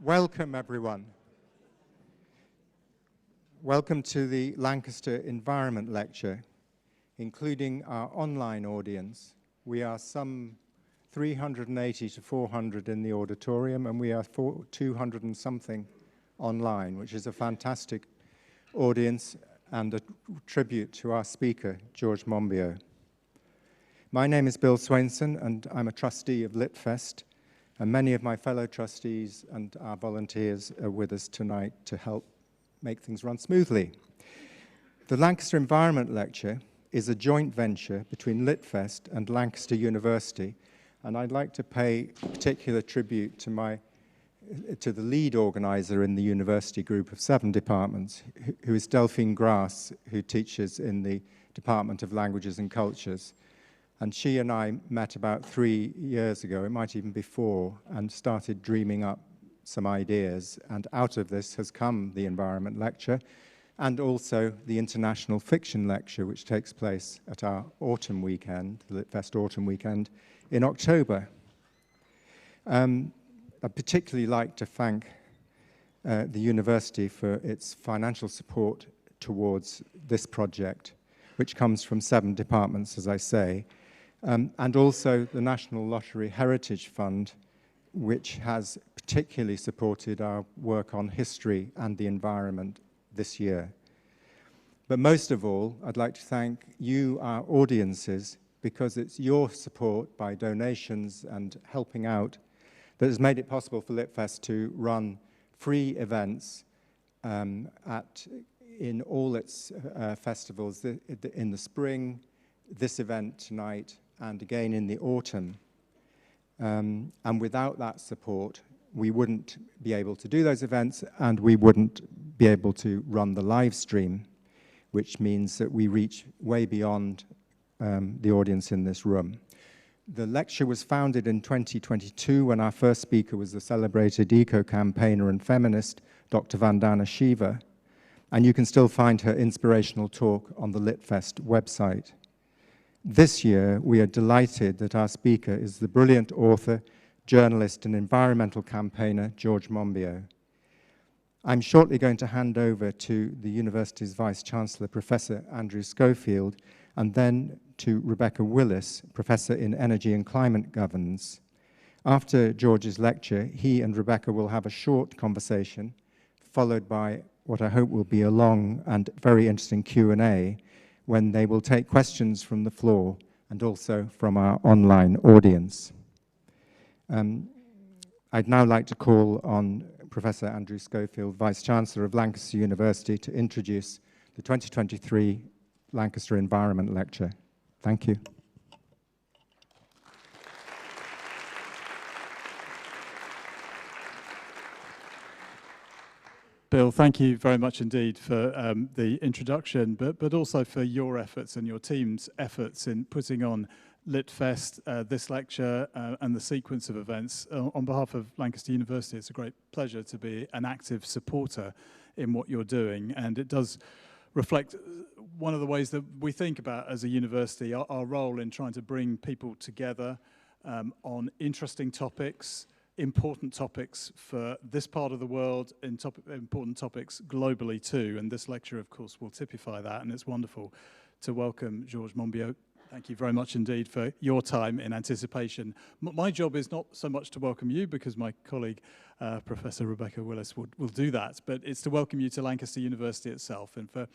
Welcome, everyone. Welcome to the Lancaster Environment Lecture, including our online audience. We are some 380 to 400 in the auditorium, and we are 200 and something online, which is a fantastic audience and a tribute to our speaker, George Monbiot. My name is Bill Swainson, and I'm a trustee of Litfest, and many of my fellow trustees and our volunteers are with us tonight to help make things run smoothly. The Lancaster Environment Lecture is a joint venture between Litfest and Lancaster University, and I'd like to pay particular tribute to the lead organizer in the university group of 7 departments, who is Delphine Grass, who teaches in the Department of Languages and Cultures. And she and I met about 3 years ago, it might even be 4, and started dreaming up some ideas. And out of this has come the Environment Lecture, and also the International Fiction Lecture, which takes place at our autumn weekend, the Litfest Autumn Weekend, in October. I'd particularly like to thank the university for its financial support towards this project, which comes from 7 departments, as I say, and also the National Lottery Heritage Fund, which has particularly supported our work on history and the environment this year. But most of all, I'd like to thank you, our audiences, because it's your support by donations and helping out that has made it possible for Litfest to run free events in all its festivals in the spring, this event tonight, and again in the autumn. And without that support, we wouldn't be able to do those events, and we wouldn't be able to run the live stream, which means that we reach way beyond the audience in this room. The lecture was founded in 2022 when our first speaker was the celebrated eco-campaigner and feminist, Dr. Vandana Shiva, and you can still find her inspirational talk on the Litfest website. This year, we are delighted that our speaker is the brilliant author, journalist, and environmental campaigner, George Monbiot. I'm shortly going to hand over to the university's Vice-Chancellor, Professor Andrew Schofield, and then to Rebecca Willis, Professor in Energy and Climate Governance. After George's lecture, he and Rebecca will have a short conversation, followed by what I hope will be a long and very interesting Q&A, when they will take questions from the floor and also from our online audience. I'd now like to call on Professor Andrew Schofield, Vice-Chancellor of Lancaster University, to introduce the 2023 Lancaster Environment Lecture. Thank you. Bill, thank you very much indeed for the introduction, but also for your efforts and your team's efforts in putting on Litfest, this lecture, and the sequence of events. On behalf of Lancaster University, it's a great pleasure to be an active supporter in what you're doing, and it does reflect one of the ways that we think about as a university, our role in trying to bring people together on interesting topics, important topics for this part of the world, important topics globally too, and this lecture, of course, will typify that, and it's wonderful to welcome George Monbiot. Thank you very much indeed for your time in anticipation. My job is not so much to welcome you, because my colleague, Professor Rebecca Willis, will do that, but it's to welcome you to Lancaster University itself. And for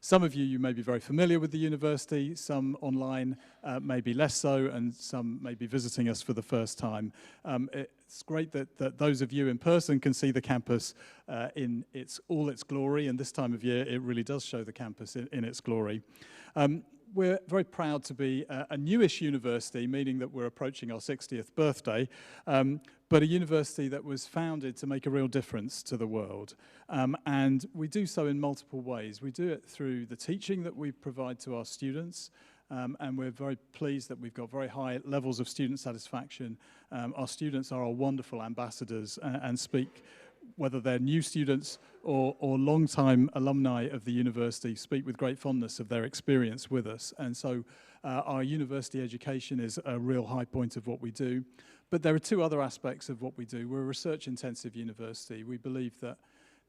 some of you, you may be very familiar with the university, some online maybe less so, and some may be visiting us for the first time. It's great that those of you in person can see the campus in all its glory, and this time of year it really does show the campus in its glory. We're very proud to be a newish university, meaning that we're approaching our 60th birthday, but a university that was founded to make a real difference to the world. And we do so in multiple ways. We do it through the teaching that we provide to our students, and we're very pleased that we've got very high levels of student satisfaction. Our students are our wonderful ambassadors and speak, whether they're new students or long-time alumni of the university, speak with great fondness of their experience with us. And so our university education is a real high point of what we do. But there are two other aspects of what we do. We're a research-intensive university. We believe that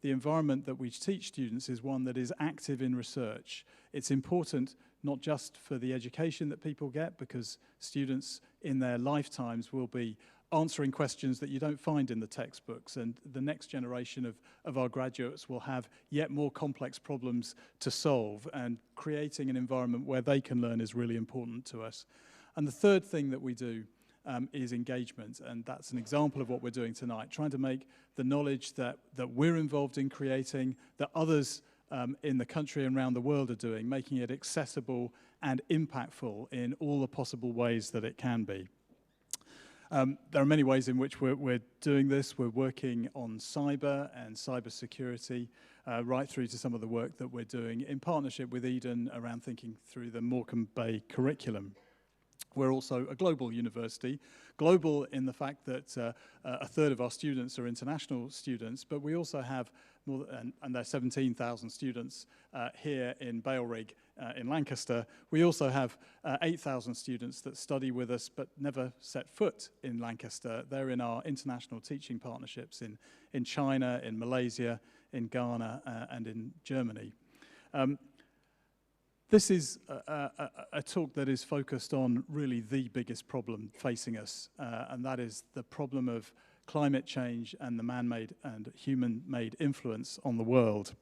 the environment that we teach students is one that is active in research. It's important not just for the education that people get, because students in their lifetimes will be answering questions that you don't find in the textbooks, and the next generation of our graduates will have yet more complex problems to solve, and creating an environment where they can learn is really important to us. And the third thing that we do is engagement, and that's an example of what we're doing tonight, trying to make the knowledge that we're involved in creating, that others in the country and around the world are doing, making it accessible and impactful in all the possible ways that it can be. There are many ways in which we're doing this. We're working on cyber and cyber security, right through to some of the work that we're doing in partnership with Eden around thinking through the Morecambe Bay curriculum. We're also a global university, global in the fact that a third of our students are international students, but we also have more than, and there are 17,000 students here in Bailrig in Lancaster. We also have 8,000 students that study with us but never set foot in Lancaster. They're in our international teaching partnerships in China, in Malaysia, in Ghana, and in Germany. This is a talk that is focused on really the biggest problem facing us, and that is the problem of climate change and the man-made and human-made influence on the world.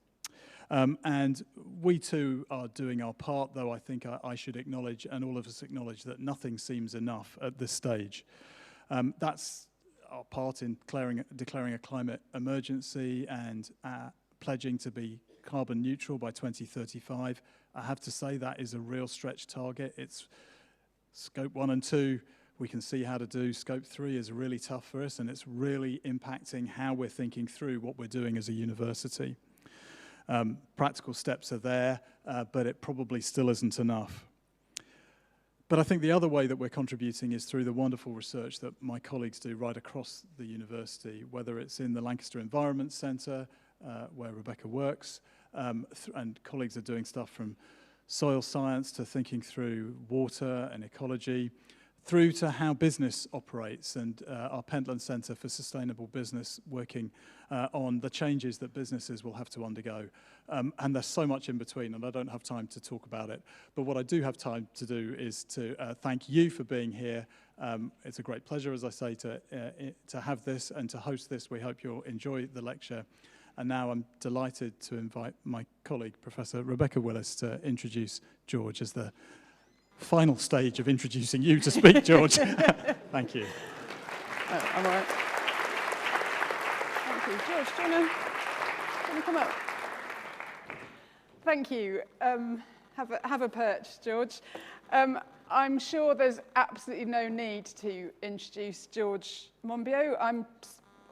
And we too are doing our part, though I think I should acknowledge, and all of us acknowledge, that nothing seems enough at this stage. That's our part in declaring a climate emergency and pledging to be carbon neutral by 2035. I have to say that is a real stretch target. It's scope 1 and 2. We can see how to do. Scope 3 is really tough for us, and it's really impacting how we're thinking through what we're doing as a university. Practical steps are there, but it probably still isn't enough. But I think the other way that we're contributing is through the wonderful research that my colleagues do right across the university, whether it's in the Lancaster Environment Centre, where Rebecca works, and colleagues are doing stuff from soil science to thinking through water and ecology, through to how business operates, and our Pentland Centre for Sustainable Business working on the changes that businesses will have to undergo. And there's so much in between, and I don't have time to talk about it. But what I do have time to do is to thank you for being here. It's a great pleasure, as I say, to have this and to host this. We hope you'll enjoy the lecture. And now I'm delighted to invite my colleague, Professor Rebecca Willis, to introduce George as the final stage of introducing you to speak, George. Thank you. Oh, I'm all right. Thank you. George, do you want to come up? Thank you. Have a perch, George. I'm sure there's absolutely no need to introduce George Monbiot. I'm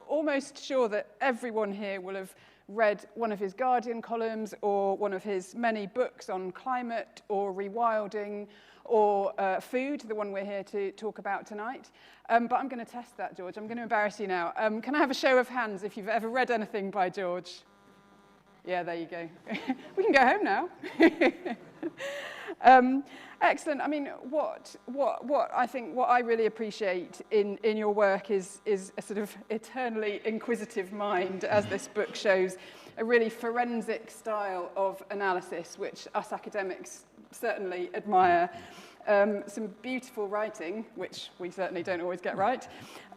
almost sure that everyone here will have read one of his Guardian columns or one of his many books on climate or rewilding or food, the one we're here to talk about tonight. But I'm going to test that, George. I'm going to embarrass you now. Can I have a show of hands if you've ever read anything by George? Yeah, there you go. We can go home now. Excellent. I mean, what I really appreciate in your work is a sort of eternally inquisitive mind, as this book shows, a really forensic style of analysis, which us academics certainly admire. Some beautiful writing, which we certainly don't always get right,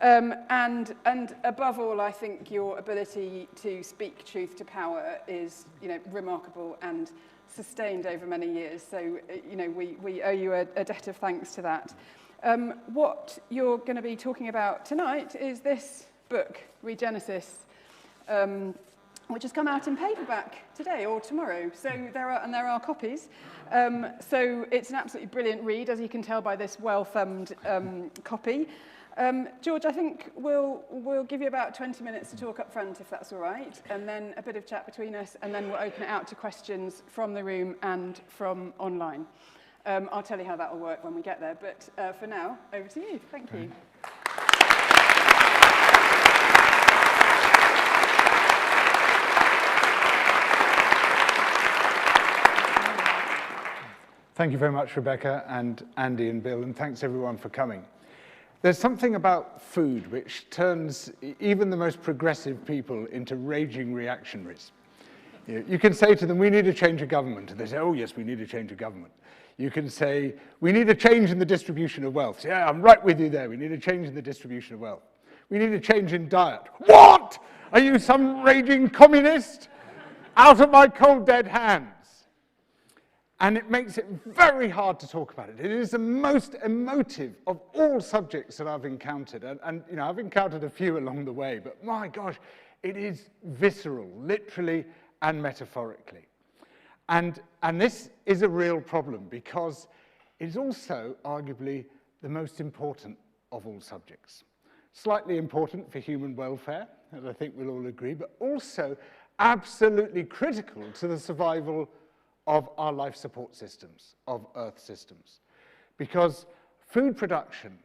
and above all, I think your ability to speak truth to power is, remarkable and sustained over many years. So, we owe you a debt of thanks to that. What you're going to be talking about tonight is this book, Regenesis, which has come out in paperback today or tomorrow. So there are copies. So it's an absolutely brilliant read, as you can tell by this well-thumbed copy. George, I think we'll give you about 20 minutes to talk up front, if that's all right, and then a bit of chat between us, and then we'll open it out to questions from the room and from online. I'll tell you how that will work when we get there, but for now, over to you. Thank you. Thank you very much, Rebecca and Andy and Bill, and thanks everyone for coming. There's something about food which turns even the most progressive people into raging reactionaries. You can say to them, we need a change of government. And they say, oh, yes, we need a change of government. You can say, we need a change in the distribution of wealth. Yeah, I'm right with you there. We need a change in the distribution of wealth. We need a change in diet. What? Are you some raging communist? Out of my cold, dead hands. And it makes it very hard to talk about it. It is the most emotive of all subjects that I've encountered. And you know, I've encountered a few along the way, but my gosh, it is visceral, literally and metaphorically. And this is a real problem because it is also arguably the most important of all subjects. Slightly important for human welfare, as I think we'll all agree, but also absolutely critical to the survival of our life support systems, of Earth systems. Because food production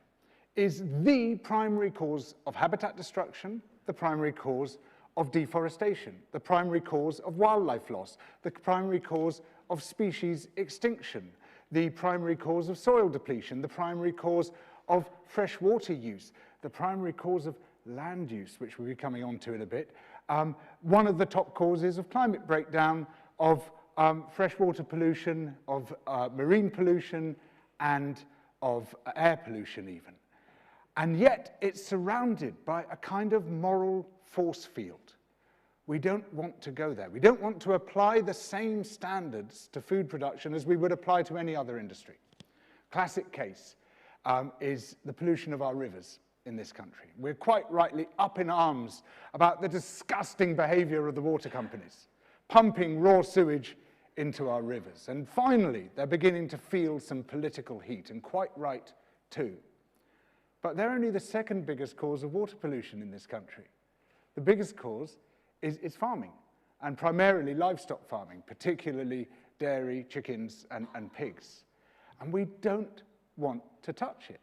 is the primary cause of habitat destruction, the primary cause of deforestation, the primary cause of wildlife loss, the primary cause of species extinction, the primary cause of soil depletion, the primary cause of fresh water use, the primary cause of land use, which we'll be coming on to in a bit, one of the top causes of climate breakdown, of freshwater pollution, of marine pollution, and of air pollution even. And yet it's surrounded by a kind of moral force field. We don't want to go there. We don't want to apply the same standards to food production as we would apply to any other industry. Classic case is the pollution of our rivers in this country. We're quite rightly up in arms about the disgusting behavior of the water companies, pumping raw sewage into our rivers. And finally, they're beginning to feel some political heat, and quite right too. But they're only the second biggest cause of water pollution in this country. The biggest cause is farming, and primarily livestock farming, particularly dairy, chickens, and pigs. And we don't want to touch it.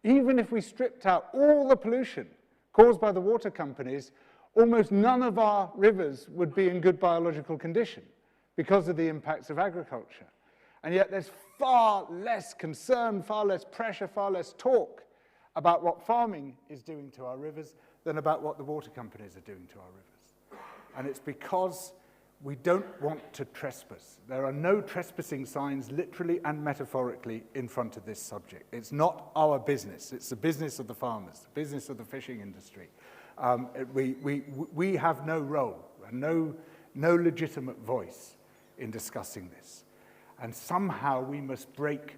Even if we stripped out all the pollution caused by the water companies, almost none of our rivers would be in good biological condition because of the impacts of agriculture. And yet there's far less concern, far less pressure, far less talk about what farming is doing to our rivers than about what the water companies are doing to our rivers. And it's because we don't want to trespass. There are no trespassing signs, literally and metaphorically, in front of this subject. It's not our business. It's the business of the farmers, the business of the fishing industry. We have no role, and no legitimate voice in discussing this. And somehow we must break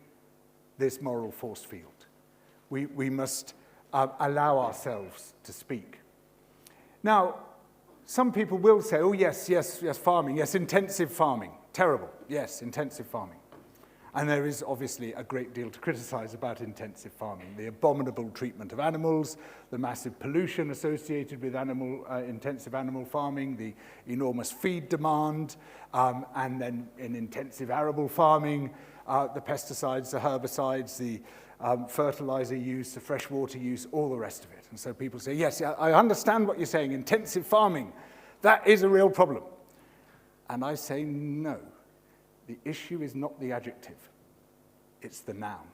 this moral force field. We must allow ourselves to speak. Now, some people will say, oh, yes, farming, yes, intensive farming, terrible, yes, intensive farming. And there is obviously a great deal to criticize about intensive farming, the abominable treatment of animals, the massive pollution associated with intensive animal farming, the enormous feed demand, and then in intensive arable farming, the pesticides, the herbicides, the fertilizer use, the freshwater use, all the rest of it. And so people say, yes, I understand what you're saying, intensive farming, that is a real problem. And I say, no, the issue is not the adjective, it's the noun.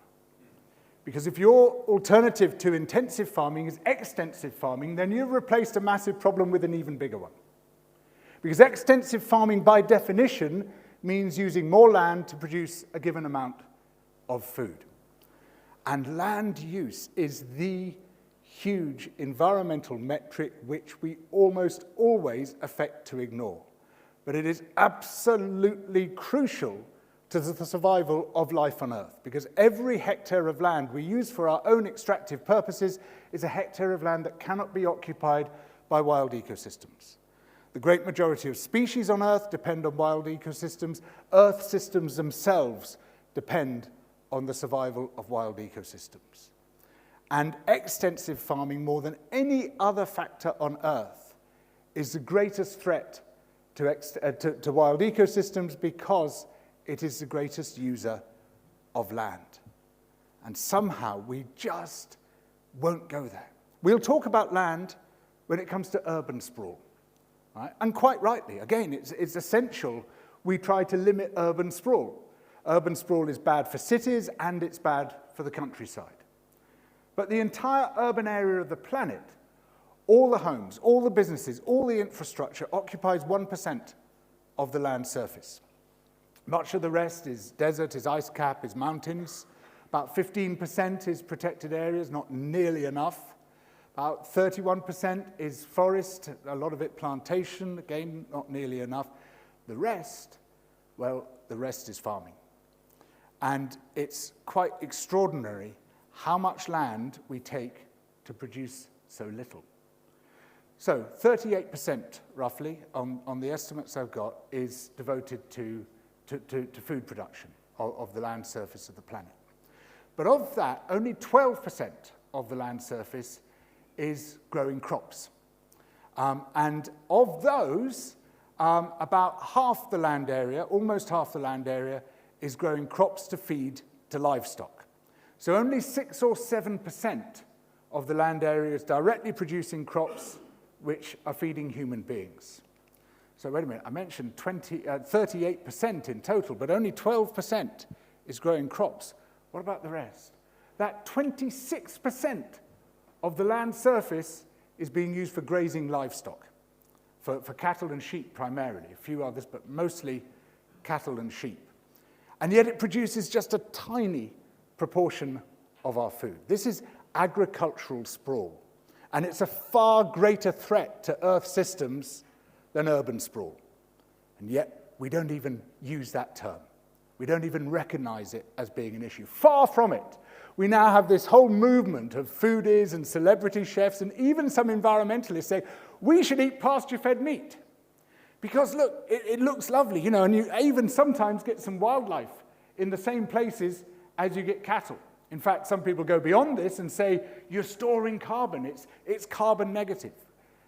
Because if your alternative to intensive farming is extensive farming, then you've replaced a massive problem with an even bigger one. Because extensive farming, by definition, means using more land to produce a given amount of food. And land use is the huge environmental metric which we almost always affect to ignore. But it is absolutely crucial to the survival of life on Earth, because every hectare of land we use for our own extractive purposes is a hectare of land that cannot be occupied by wild ecosystems. The great majority of species on Earth depend on wild ecosystems. Earth systems themselves depend on the survival of wild ecosystems. And extensive farming, more than any other factor on Earth, is the greatest threat to wild ecosystems because it is the greatest user of land. And somehow we just won't go there. We'll talk about land when it comes to urban sprawl, right? And quite rightly, again, it's essential we try to limit urban sprawl. Urban sprawl is bad for cities and it's bad for the countryside. But the entire urban area of the planet, all the homes, all the businesses, all the infrastructure occupies 1% of the land surface. Much of the rest is desert, is ice cap, is mountains. About 15% is protected areas, not nearly enough. About 31% is forest, a lot of it plantation, again, not nearly enough. The rest, well, the rest is farming. And it's quite extraordinary how much land we take to produce so little. So 38%, roughly, on the estimates I've got, is devoted to food production of the land surface of the planet. But of that, only 12% of the land surface is growing crops. And of those, about half the land area, almost half the land area, is growing crops to feed to livestock. So only 6 or 7% of the land area is directly producing crops which are feeding human beings. So wait a minute, I mentioned 38% in total, but only 12% is growing crops. What about the rest? That 26% of the land surface is being used for grazing livestock, for cattle and sheep primarily, a few others, but mostly cattle and sheep. And yet it produces just a tiny proportion of our food. This is agricultural sprawl, and it's a far greater threat to Earth systems than urban sprawl. And yet we don't even use that term. We don't even recognize it as being an issue. Far from it. We now have this whole movement of foodies and celebrity chefs and even some environmentalists say, we should eat pasture-fed meat. Because look, it looks lovely, you know, and you even sometimes get some wildlife in the same places as you get cattle. In fact, some people go beyond this and say, you're storing carbon, it's carbon negative.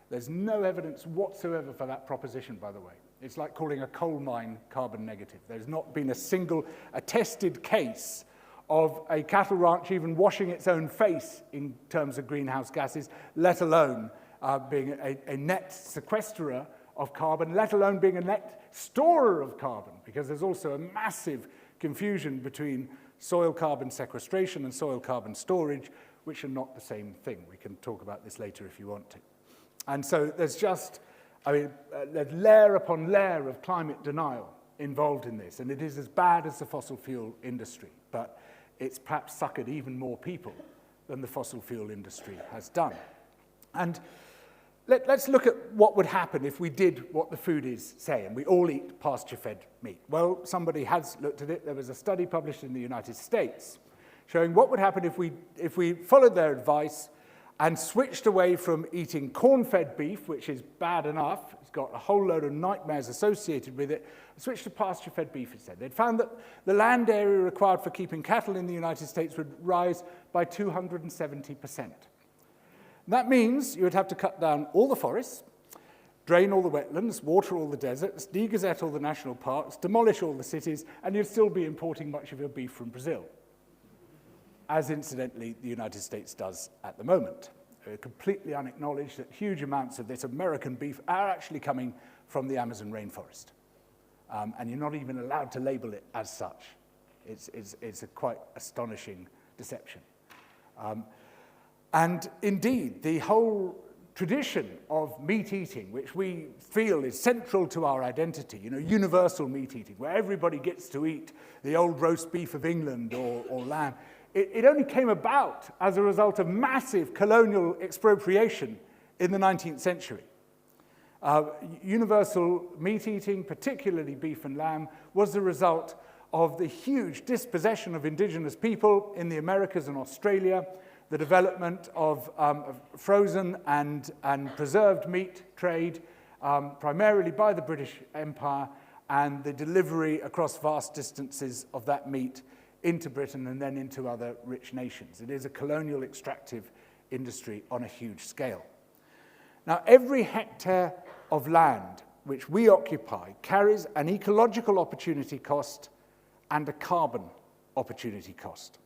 There's no evidence whatsoever for that proposition, by the way. It's like calling a coal mine carbon negative. There's not been a single attested case of a cattle ranch even washing its own face in terms of greenhouse gases, let alone being a net sequesterer of carbon, let alone being a net storer of carbon, because there's also a massive confusion between soil carbon sequestration and soil carbon storage, which are not the same thing. We can talk about this later if you want to. And so there's just, there's layer upon layer of climate denial involved in this, and it is as bad as the fossil fuel industry, but it's perhaps suckered even more people than the fossil fuel industry has done. And let's look at what would happen if we did what the foodies say, and we all eat pasture-fed meat. Well, somebody has looked at it. There was a study published in the United States showing what would happen if we followed their advice and switched away from eating corn-fed beef, which is bad enough, it's got a whole load of nightmares associated with it, and switched to pasture-fed beef instead. They'd found that the land area required for keeping cattle in the United States would rise by 270%. That means you would have to cut down all the forests, drain all the wetlands, water all the deserts, degazette all the national parks, demolish all the cities, and you'd still be importing much of your beef from Brazil, as incidentally the United States does at the moment. Completely unacknowledged that huge amounts of this American beef are actually coming from the Amazon rainforest. And you're not even allowed to label it as such. It's a quite astonishing deception. And indeed, the whole tradition of meat eating, which we feel is central to our identity, you know, universal meat eating, where everybody gets to eat the old roast beef of England or lamb, it only came about as a result of massive colonial expropriation in the 19th century. Universal meat eating, particularly beef and lamb, was the result of the huge dispossession of indigenous people in the Americas and Australia, the development of frozen and preserved meat trade, primarily by the British Empire, and the delivery across vast distances of that meat into Britain and then into other rich nations. It is a colonial extractive industry on a huge scale. Now, every hectare of land which we occupy carries an ecological opportunity cost and a carbon opportunity cost.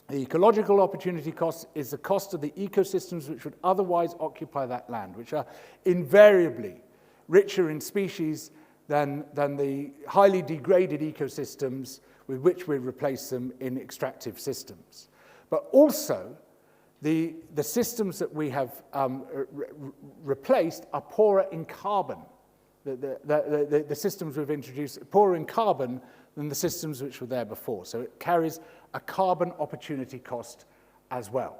The ecological opportunity cost is the cost of the ecosystems which would otherwise occupy that land, which are invariably richer in species than the highly degraded ecosystems with which we replace them in extractive systems. But also The systems that we have replaced are poorer in carbon. The systems we've introduced are poorer in carbon than the systems which were there before. So it carries a carbon opportunity cost as well.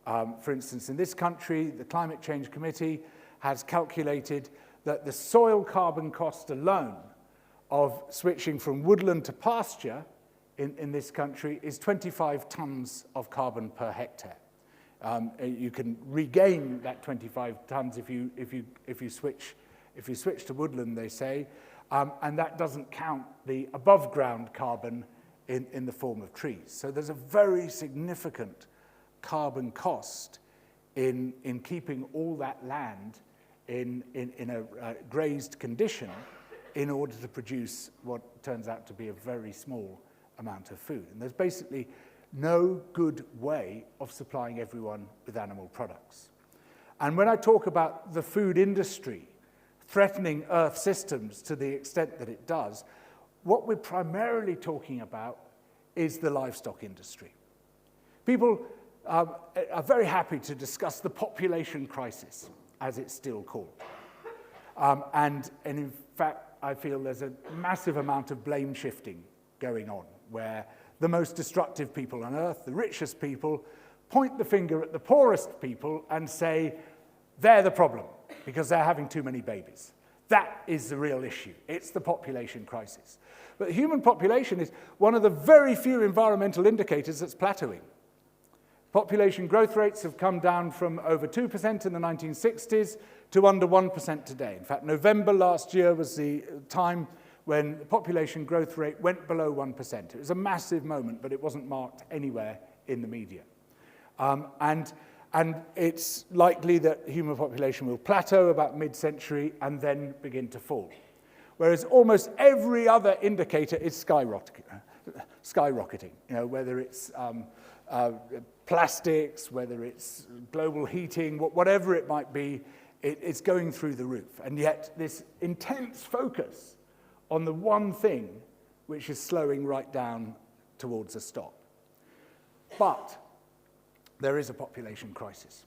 For instance, in this country, the Climate Change Committee has calculated that the soil carbon cost alone of switching from woodland to pasture in this country is 25 tons of carbon per hectare. You can regain that 25 tons if you switch to woodland, they say, and that doesn't count the above ground carbon in the form of trees. So there's a very significant carbon cost in keeping all that land in a grazed condition in order to produce what turns out to be a very small amount of food. And there's basically no good way of supplying everyone with animal products. And when I talk about the food industry threatening Earth systems to the extent that it does, what we're primarily talking about is the livestock industry. People are very happy to discuss the population crisis, as it's still called. And in fact, I feel there's a massive amount of blame shifting going on, where the most destructive people on Earth, the richest people, point the finger at the poorest people and say, they're the problem, because they're having too many babies. That is the real issue. It's the population crisis. But the human population is one of the very few environmental indicators that's plateauing. Population growth rates have come down from over 2% in the 1960s to under 1% today. In fact, November last year was the time when the population growth rate went below 1%. It was a massive moment, but it wasn't marked anywhere in the media. And it's likely that human population will plateau about mid-century and then begin to fall. Whereas almost every other indicator is skyrocketing. You know, whether it's plastics, whether it's global heating, whatever it might be, it's going through the roof. And yet this intense focus on the one thing which is slowing right down towards a stop. But there is a population crisis.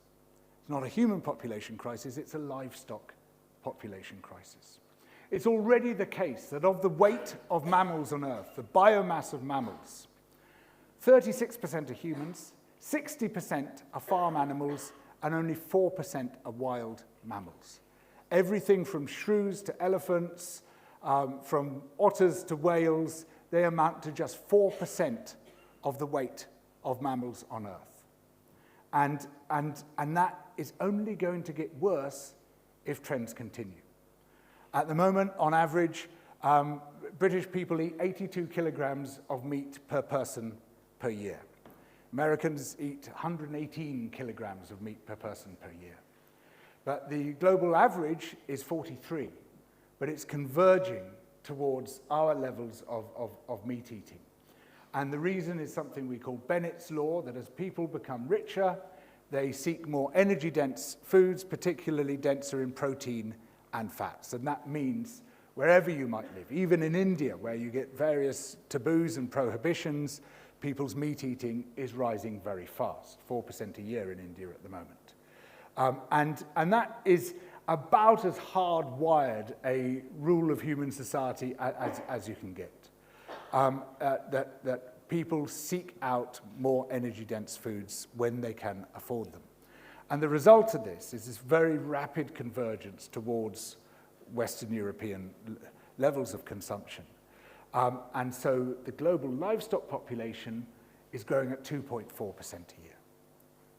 It's not a human population crisis, it's a livestock population crisis. It's already the case that of the weight of mammals on Earth, the biomass of mammals, 36% are humans, 60% are farm animals, and only 4% are wild mammals. Everything from shrews to elephants, from otters to whales, they amount to just 4% of the weight of mammals on Earth. And that is only going to get worse if trends continue. At the moment, on average, British people eat 82 kilograms of meat per person per year. Americans eat 118 kilograms of meat per person per year. But the global average is 43, but it's converging towards our levels of meat eating. And the reason is something we call Bennett's Law, that as people become richer, they seek more energy-dense foods, particularly denser in protein and fats. And that means wherever you might live, even in India, where you get various taboos and prohibitions, people's meat eating is rising very fast, 4% a year in India at the moment. And that is about as hardwired a rule of human society as you can get. That people seek out more energy-dense foods when they can afford them. And the result of this is this very rapid convergence towards Western European levels of consumption. And so the global livestock population is growing at 2.4% a year.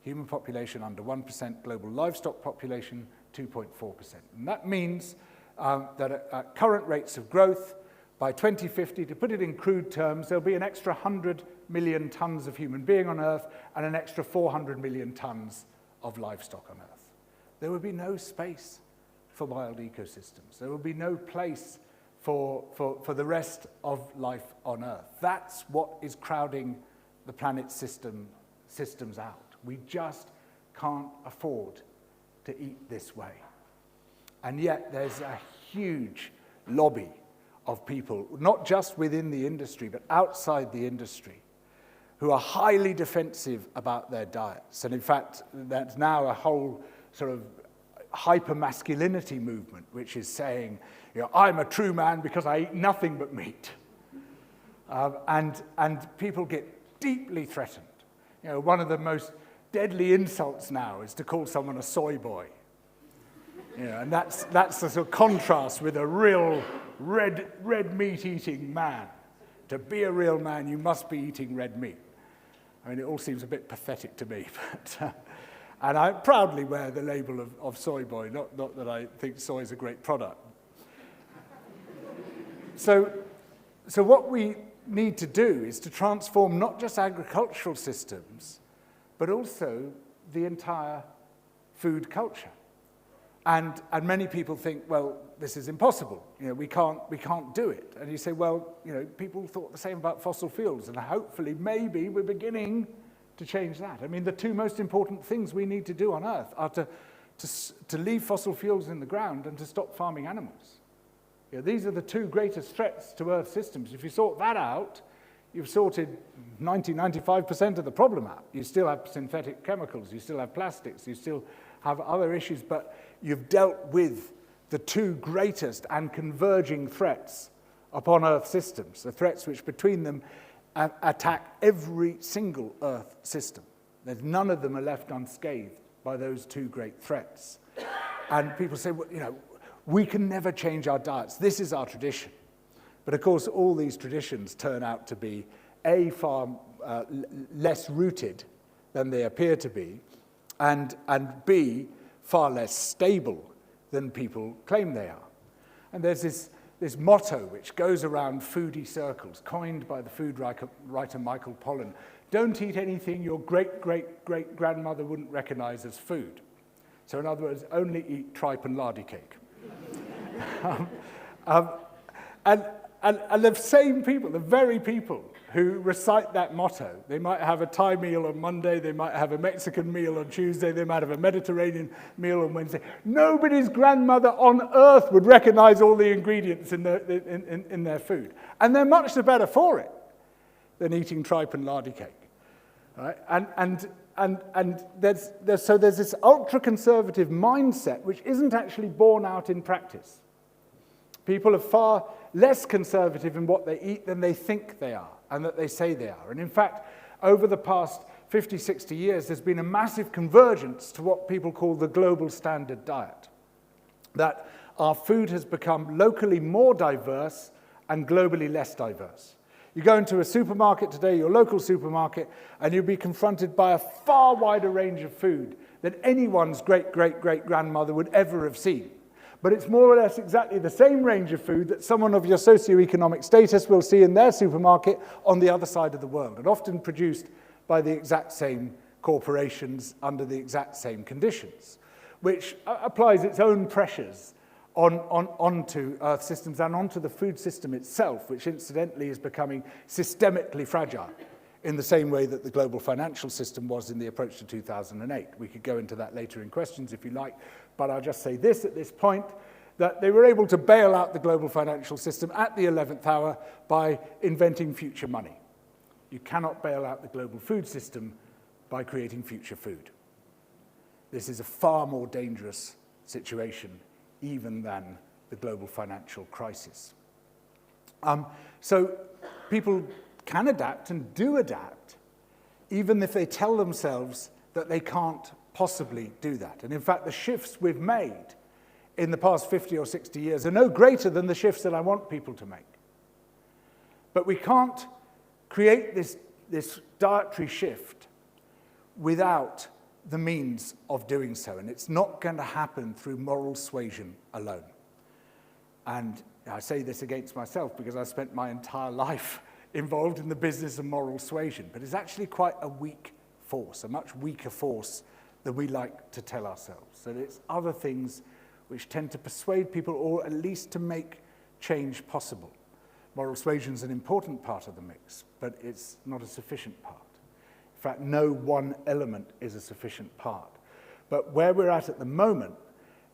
Human population under 1%, global livestock population 2.4%. And that means that at current rates of growth, by 2050, to put it in crude terms, there'll be an extra 100 million tons of human being on Earth and an extra 400 million tons of livestock on Earth. There will be no space for wild ecosystems. There will be no place for the rest of life on Earth. That's what is crowding the planet's systems out. We just can't afford to eat this way. And yet there's a huge lobby of people, not just within the industry, but outside the industry, who are highly defensive about their diets. And in fact, that's now a whole sort of hyper-masculinity movement, which is saying, you know, I'm a true man because I eat nothing but meat. And people get deeply threatened. You know, one of the most deadly insults now is to call someone a soy boy. You know, and that's the sort of contrast with a real red meat eating man. To be a real man, you must be eating red meat. I mean, it all seems a bit pathetic to me, but and I proudly wear the label of soy boy, not that I think soy is a great product. So what we need to do is to transform not just agricultural systems, but also the entire food culture. And many people think, well, this is impossible. You know, we can't do it. And you say, well, you know, people thought the same about fossil fuels, and hopefully, maybe we're beginning to change that. I mean, the two most important things we need to do on Earth are to leave fossil fuels in the ground and to stop farming animals. You know, these are the two greatest threats to Earth systems. If you sort that out, you've sorted 95% of the problem out. You still have synthetic chemicals, you still have plastics, you still have other issues, but you've dealt with the two greatest and converging threats upon Earth systems, the threats which between them attack every single Earth system. There's none of them are left unscathed by those two great threats. And people say, well, you know, we can never change our diets. This is our tradition. But of course, all these traditions turn out to be A, far less rooted than they appear to be, and B, far less stable than people claim they are. And there's this motto which goes around foodie circles, coined by the food writer Michael Pollan: don't eat anything your great-great-great-grandmother wouldn't recognize as food. So in other words, only eat tripe and lardy cake. And the same people, the very people who recite that motto, they might have a Thai meal on Monday, they might have a Mexican meal on Tuesday, they might have a Mediterranean meal on Wednesday. Nobody's grandmother on earth would recognize all the ingredients in their food. And they're much the better for it than eating tripe and lardy cake. Right? And there's this ultra-conservative mindset which isn't actually borne out in practice. People are far less conservative in what they eat than they think they are and that they say they are. And in fact, over the past 50, 60 years, there's been a massive convergence to what people call the global standard diet. That our food has become locally more diverse and globally less diverse. You go into a supermarket today, your local supermarket, and you'll be confronted by a far wider range of food than anyone's great-great-great-grandmother would ever have seen. But it's more or less exactly the same range of food that someone of your socioeconomic status will see in their supermarket on the other side of the world, and often produced by the exact same corporations under the exact same conditions, which applies its own pressures onto Earth systems and onto the food system itself, which incidentally is becoming systemically fragile in the same way that the global financial system was in the approach to 2008. We could go into that later in questions if you like, but I'll just say this at this point, that they were able to bail out the global financial system at the 11th hour by inventing future money. You cannot bail out the global food system by creating future food. This is a far more dangerous situation even than the global financial crisis. So people can adapt and do adapt, even if they tell themselves that they can't possibly do that. And in fact, the shifts we've made in the past 50 or 60 years are no greater than the shifts that I want people to make. But we can't create this dietary shift without the means of doing so, and it's not going to happen through moral suasion alone. And I say this against myself because I spent my entire life involved in the business of moral suasion, but it's actually quite a weak force, a much weaker force than we like to tell ourselves. So it's other things which tend to persuade people, or at least to make change possible. Moral suasion is an important part of the mix, but it's not a sufficient part. In fact, no one element is a sufficient part. But where we're at the moment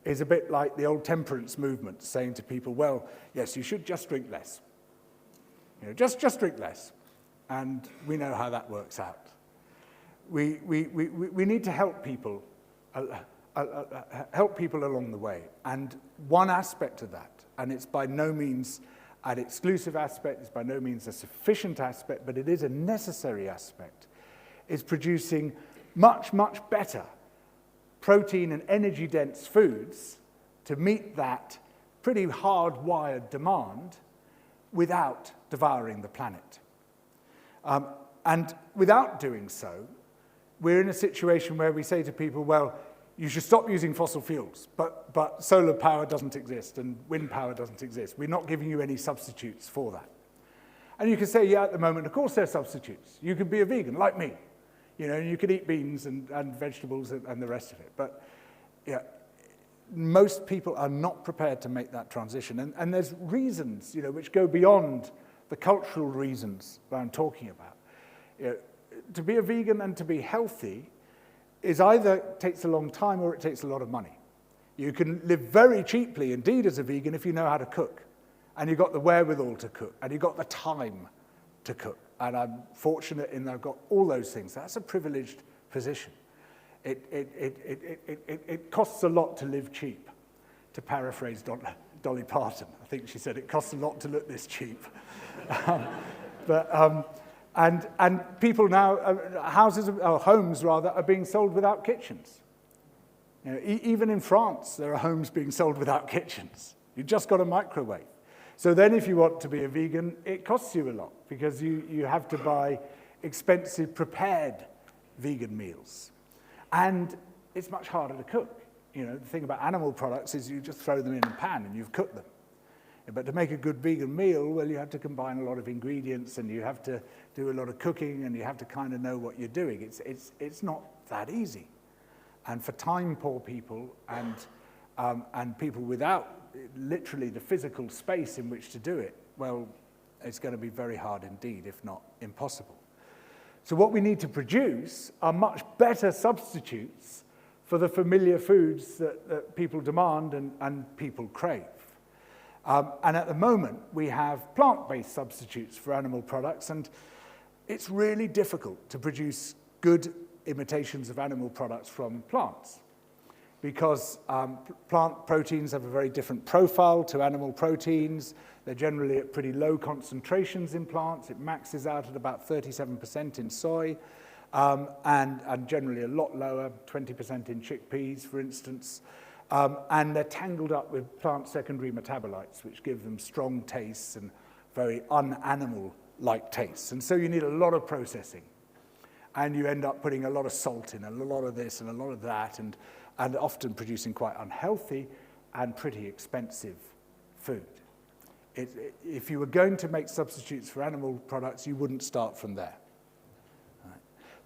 is a bit like the old temperance movement, saying to people, well, yes, you should just drink less. You know, just drink less. and we know how that works out. We need to help people along the way. And one aspect of that, and it's by no means an exclusive aspect, it's by no means a sufficient aspect, but it is a necessary aspect, is producing much, much better protein and energy-dense foods to meet that pretty hardwired demand without devouring the planet. And without doing so, we're in a situation where we say to people, well, you should stop using fossil fuels, but solar power doesn't exist and wind power doesn't exist. We're not giving you any substitutes for that. And you can say, yeah, at the moment, of course there are substitutes. You could be a vegan, like me. You know, you could eat beans and vegetables and the rest of it. But yeah, most people are not prepared to make that transition. And there's reasons, you know, which go beyond the cultural reasons that I'm talking about. You know, to be a vegan and to be healthy is either takes a long time or it takes a lot of money. You can live very cheaply indeed as a vegan if you know how to cook, and you've got the wherewithal to cook, and you've got the time to cook. And I'm fortunate in that I've got all those things. That's a privileged position. It costs a lot to live cheap, to paraphrase Dolly Parton. I think she said it costs a lot to look this cheap. And people now, homes rather, are being sold without kitchens. You know, even in France, there are homes being sold without kitchens. You've just got a microwave. So then if you want to be a vegan, it costs you a lot because you have to buy expensive prepared vegan meals. And it's much harder to cook. You know, the thing about animal products is you just throw them in a pan and you've cooked them. But to make a good vegan meal, well, you have to combine a lot of ingredients and you have to do a lot of cooking and you have to kind of know what you're doing. It's not that easy. And for time-poor people and people without literally the physical space in which to do it, well, it's going to be very hard indeed, if not impossible. So what we need to produce are much better substitutes for the familiar foods that people demand and people crave. And at the moment, we have plant-based substitutes for animal products, and it's really difficult to produce good imitations of animal products from plants because plant proteins have a very different profile to animal proteins. They're generally at pretty low concentrations in plants. It maxes out at about 37% in soy, and generally a lot lower, 20% in chickpeas, for instance. And they're tangled up with plant secondary metabolites, which give them strong tastes and very un-animal-like tastes. And so you need a lot of processing. And you end up putting a lot of salt in, and a lot of this and a lot of that, and often producing quite unhealthy and pretty expensive food. If you were going to make substitutes for animal products, you wouldn't start from there. Right.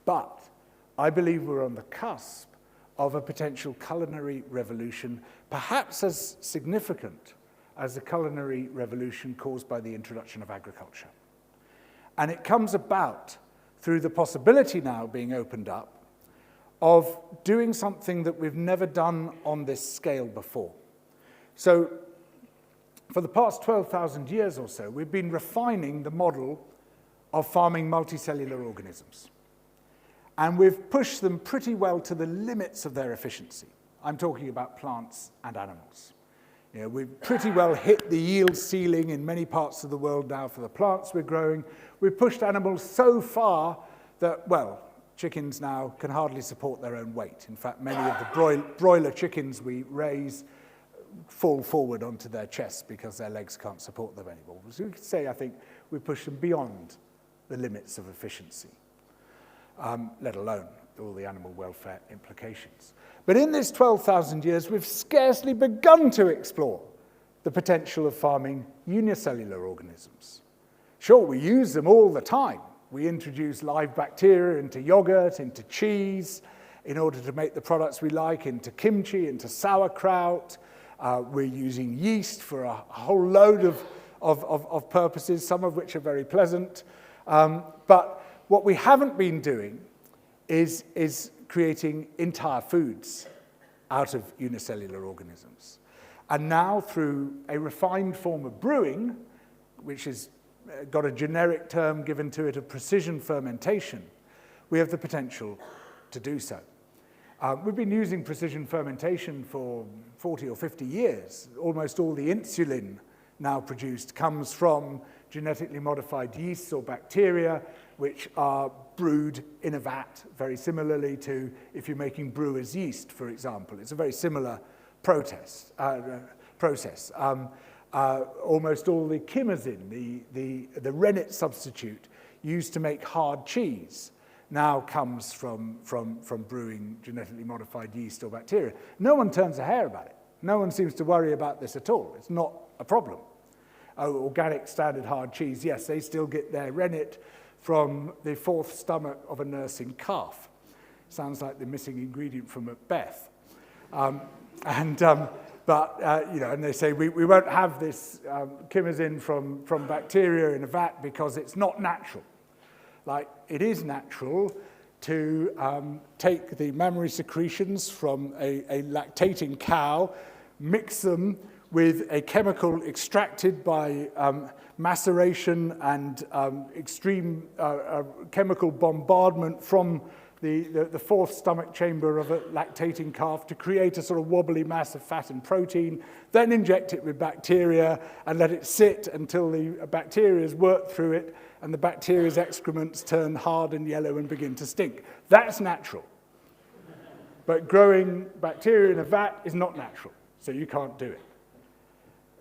But I believe we're on the cusp of a potential culinary revolution, perhaps as significant as the culinary revolution caused by the introduction of agriculture. And it comes about through the possibility now being opened up of doing something that we've never done on this scale before. So for the past 12,000 years or so, we've been refining the model of farming multicellular organisms. And we've pushed them pretty well to the limits of their efficiency. I'm talking about plants and animals. You know, we've pretty well hit the yield ceiling in many parts of the world now for the plants we're growing. We've pushed animals so far that, well, chickens now can hardly support their own weight. In fact, many of the broiler chickens we raise fall forward onto their chests because their legs can't support them anymore. So you could say, I think, we push them beyond the limits of efficiency. Let alone all the animal welfare implications. But in this 12,000 years, we've scarcely begun to explore the potential of farming unicellular organisms. Sure, we use them all the time. We introduce live bacteria into yogurt, into cheese, in order to make the products we like, into kimchi, into sauerkraut. We're using yeast for a whole load of purposes, some of which are very pleasant. But what we haven't been doing is creating entire foods out of unicellular organisms. And now, through a refined form of brewing, which is got a generic term given to it of precision fermentation, we have the potential to do so. We've been using precision fermentation for 40 or 50 years. Almost all the insulin now produced comes from genetically modified yeasts or bacteria, which are brewed in a vat, very similarly to if you're making brewer's yeast, for example. It's a very similar process. Almost all the chymosin, the rennet substitute used to make hard cheese, now comes from brewing genetically modified yeast or bacteria. No one turns a hair about it. No one seems to worry about this at all. It's not a problem. Oh, organic standard hard cheese, yes, they still get their rennet from the fourth stomach of a nursing calf. Sounds like the missing ingredient from Macbeth. And they say we won't have this chymosin from bacteria in a vat because it's not natural. Like, it is natural to take the mammary secretions from a lactating cow, mix them with a chemical extracted by maceration and extreme chemical bombardment from the fourth stomach chamber of a lactating calf to create a sort of wobbly mass of fat and protein, then inject it with bacteria and let it sit until the bacteria has worked through it and the bacteria's excrements turn hard and yellow and begin to stink. That's natural. But growing bacteria in a vat is not natural, so you can't do it.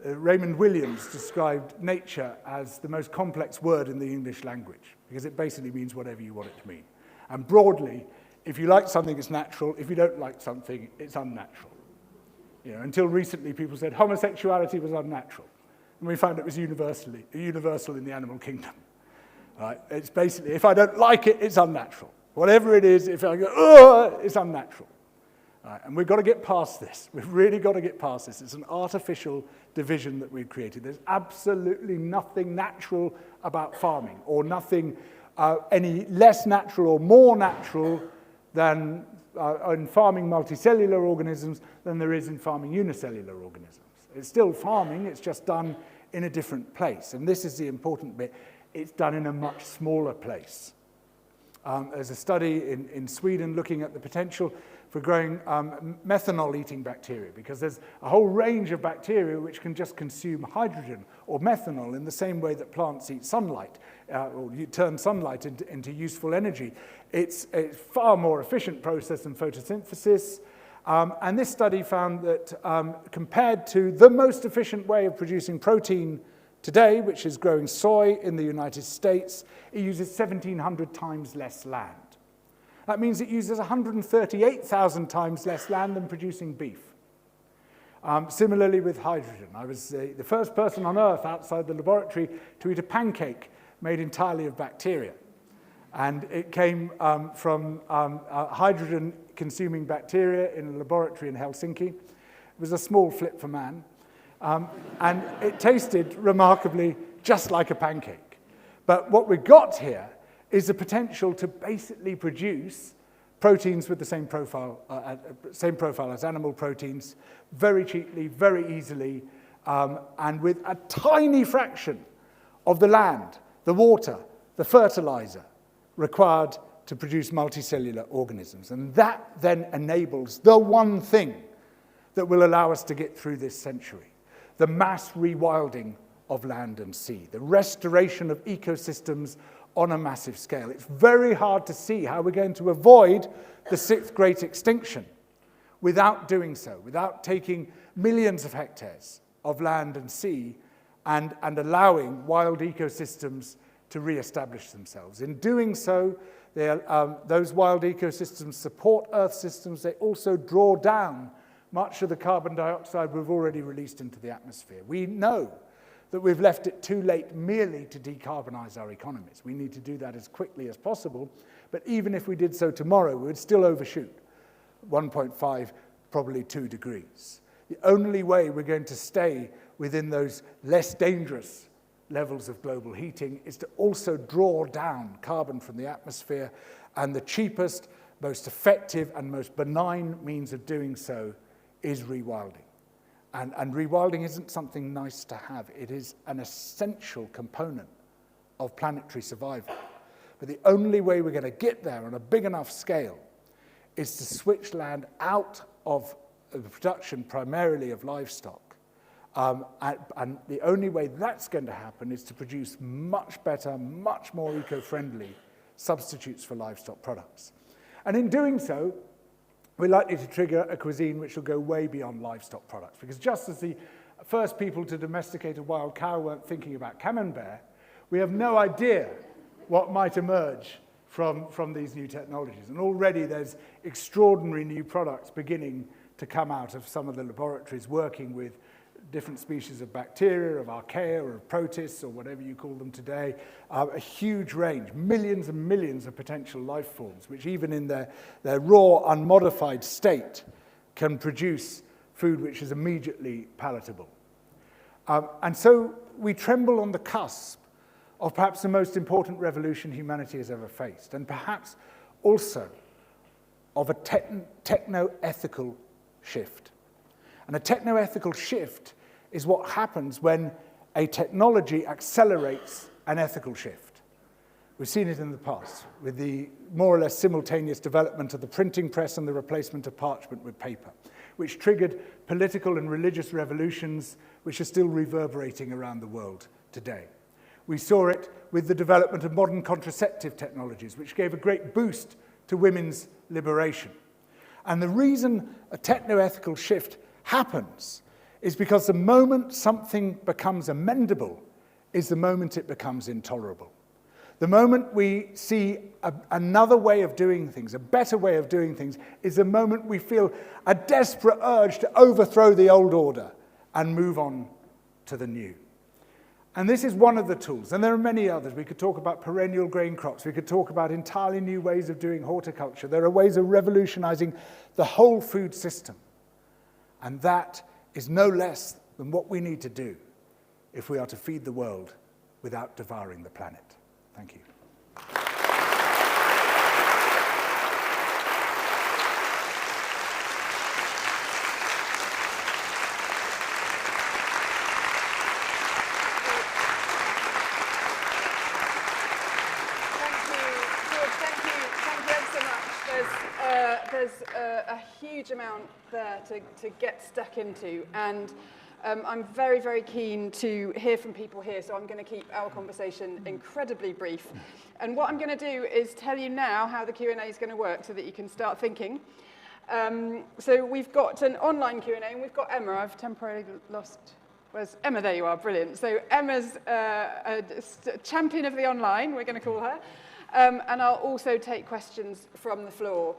Raymond Williams described nature as the most complex word in the English language because it basically means whatever you want it to mean. And broadly, if you like something, it's natural. If you don't like something, it's unnatural. Until recently, people said homosexuality was unnatural. And we found it was universal in the animal kingdom. Right? It's basically, if I don't like it, it's unnatural. Whatever it is, if I go, ugh, it's unnatural. Right? And we've got to get past this. We've really got to get past this. It's an artificial division that we've created. There's absolutely nothing natural about farming, or nothing any less natural or more natural than in farming multicellular organisms than there is in farming unicellular organisms. It's still farming, it's just done in a different place. And this is the important bit. It's done in a much smaller place. There's a study in Sweden looking at the potential for growing methanol-eating bacteria, because there's a whole range of bacteria which can just consume hydrogen or methanol in the same way that plants eat sunlight, or you turn sunlight into useful energy. It's a far more efficient process than photosynthesis. And this study found that compared to the most efficient way of producing protein today, which is growing soy in the United States, it uses 1,700 times less land. That means it uses 138,000 times less land than producing beef. Similarly with hydrogen. I was the first person on Earth outside the laboratory to eat a pancake made entirely of bacteria. And it came from hydrogen-consuming bacteria in a laboratory in Helsinki. It was a small flip for man. And it tasted remarkably just like a pancake. But what we got here is the potential to basically produce proteins with the same profile as animal proteins, very cheaply, very easily, and with a tiny fraction of the land, the water, the fertilizer required to produce multicellular organisms. And that then enables the one thing that will allow us to get through this century: the mass rewilding of land and sea, the restoration of ecosystems on a massive scale. It's very hard to see how we're going to avoid the sixth great extinction without doing so, without taking millions of hectares of land and sea and allowing wild ecosystems to re-establish themselves. In doing so, those wild ecosystems support Earth systems. They also draw down much of the carbon dioxide we've already released into the atmosphere. We know that we've left it too late merely to decarbonize our economies. We need to do that as quickly as possible, but even if we did so tomorrow, we would still overshoot 1.5, probably 2 degrees. The only way we're going to stay within those less dangerous levels of global heating is to also draw down carbon from the atmosphere, and the cheapest, most effective, and most benign means of doing so is rewilding. And rewilding isn't something nice to have. It is an essential component of planetary survival. But the only way we're going to get there on a big enough scale is to switch land out of the production primarily of livestock. And the only way that's going to happen is to produce much better, much more eco-friendly substitutes for livestock products. And in doing so, we're likely to trigger a cuisine which will go way beyond livestock products. Because just as the first people to domesticate a wild cow weren't thinking about camembert, we have no idea what might emerge from these new technologies. And already there's extraordinary new products beginning to come out of some of the laboratories working with different species of bacteria, of archaea, or of protists, or whatever you call them today. A huge range, millions and millions of potential life forms, which even in their raw, unmodified state can produce food which is immediately palatable. And so we tremble on the cusp of perhaps the most important revolution humanity has ever faced, and perhaps also of a techno-ethical shift. And a techno-ethical shift is what happens when a technology accelerates an ethical shift. We've seen it in the past with the more or less simultaneous development of the printing press and the replacement of parchment with paper, which triggered political and religious revolutions which are still reverberating around the world today. We saw it with the development of modern contraceptive technologies, which gave a great boost to women's liberation. And the reason a techno-ethical shift happens is because the moment something becomes amendable is the moment it becomes intolerable. The moment we see another way of doing things, a better way of doing things, is the moment we feel a desperate urge to overthrow the old order and move on to the new. And this is one of the tools, and there are many others. We could talk about perennial grain crops. We could talk about entirely new ways of doing horticulture. There are ways of revolutionizing the whole food system. And that is no less than what we need to do if we are to feed the world without devouring the planet. Thank you. There's a huge amount there to get stuck into, and I'm very, very keen to hear from people here, so I'm going to keep our conversation incredibly brief. And what I'm going to do is tell you now how the Q&A is going to work so that you can start thinking. So we've got an online Q&A, and we've got Emma. I've temporarily lost... Where's Emma? There you are, brilliant. So Emma's a champion of the online, we're going to call her. And I'll also take questions from the floor.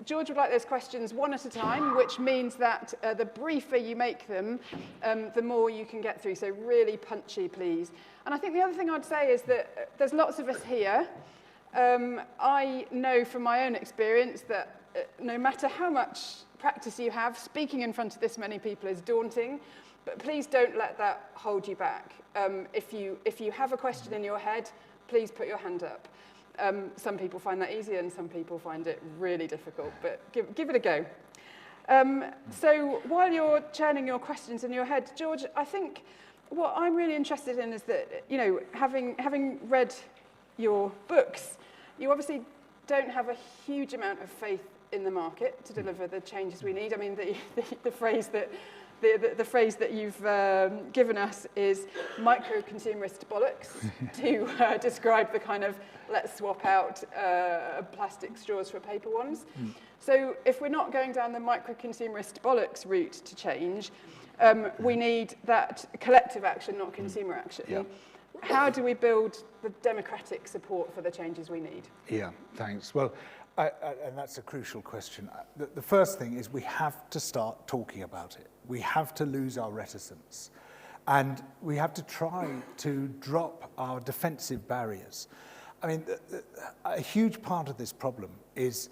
George would like those questions one at a time, which means that the briefer you make them, the more you can get through. So really punchy, please. And I think the other thing I'd say is that there's lots of us here. I know from my own experience that no matter how much practice you have, speaking in front of this many people is daunting. But please don't let that hold you back. If you have a question in your head, please put your hand up. Some people find that easy and some people find it really difficult, but give it a go. So while you're churning your questions in your head, George, I think what I'm really interested in is that, you know, having read your books, you obviously don't have a huge amount of faith in the market to deliver the changes we need. I mean, the phrase that you've given us is micro-consumerist bollocks to describe the kind of let's swap out plastic straws for paper ones. So if we're not going down the micro-consumerist bollocks route to change, we need that collective action, not consumer action. Yeah. How do we build the democratic support for the changes we need? Yeah, thanks. Well, and that's a crucial question. The first thing is we have to start talking about it. We have to lose our reticence. And we have to try to drop our defensive barriers. I mean, a huge part of this problem is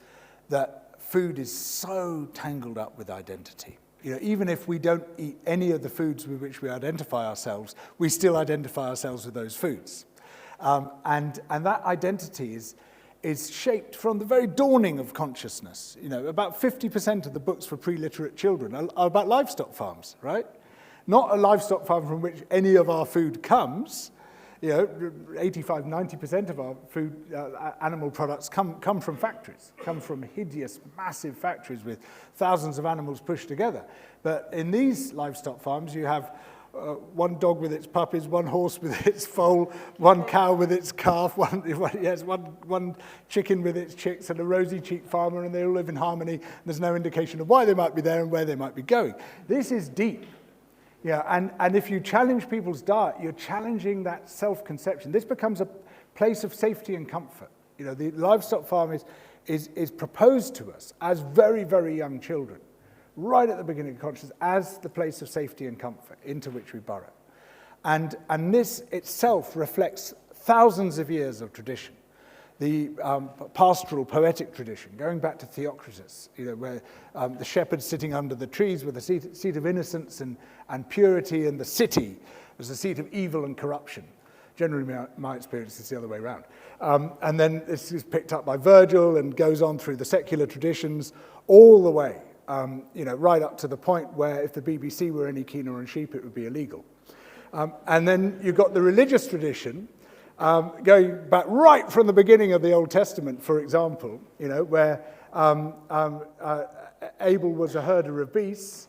that food is so tangled up with identity. You know, even if we don't eat any of the foods with which we identify ourselves, we still identify ourselves with those foods. And that identity is shaped from the very dawning of consciousness. You know, about 50% of the books for pre-literate children are about livestock farms, right? Not a livestock farm from which any of our food comes. You know, 85, 90% of our food, animal products come from factories, come from hideous, massive factories with thousands of animals pushed together. But in these livestock farms, you have one dog with its puppies, one horse with its foal, one cow with its calf, one chicken with its chicks, and a rosy-cheeked farmer, and they all live in harmony. There's no indication of why they might be there and where they might be going. This is deep. Yeah, and if you challenge people's diet, you're challenging that self-conception. This becomes a place of safety and comfort. You know, the livestock farm is proposed to us as very, very young children, right at the beginning of consciousness, as the place of safety and comfort into which we burrow. And this itself reflects thousands of years of tradition. The pastoral, poetic tradition, going back to Theocritus, you know, where the shepherds sitting under the trees with a seat of innocence and purity, and the city was the seat of evil and corruption. Generally, my experience is the other way around. And then this is picked up by Virgil and goes on through the secular traditions all the way, you know, right up to the point where if the BBC were any keener on sheep, it would be illegal. And then you've got the religious tradition, going back right from the beginning of the Old Testament, for example, you know, where Abel was a herder of beasts,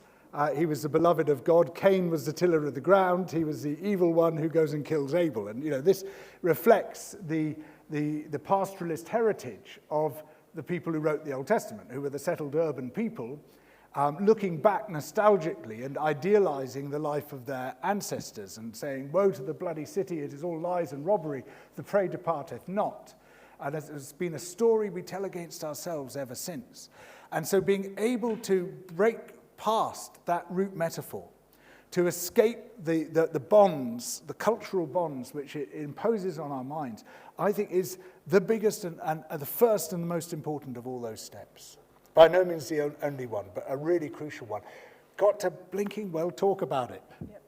he was the beloved of God, Cain was the tiller of the ground, he was the evil one who goes and kills Abel. And, you know, this reflects the pastoralist heritage of the people who wrote the Old Testament, who were the settled urban people, looking back nostalgically and idealizing the life of their ancestors and saying, woe to the bloody city, it is all lies and robbery, the prey departeth not. And it's been a story we tell against ourselves ever since. And so being able to break past that root metaphor, to escape the bonds, the cultural bonds which it imposes on our minds, I think is the biggest and the first and the most important of all those steps. By no means the only one, but a really crucial one. Got to blinking well talk about it. Yep.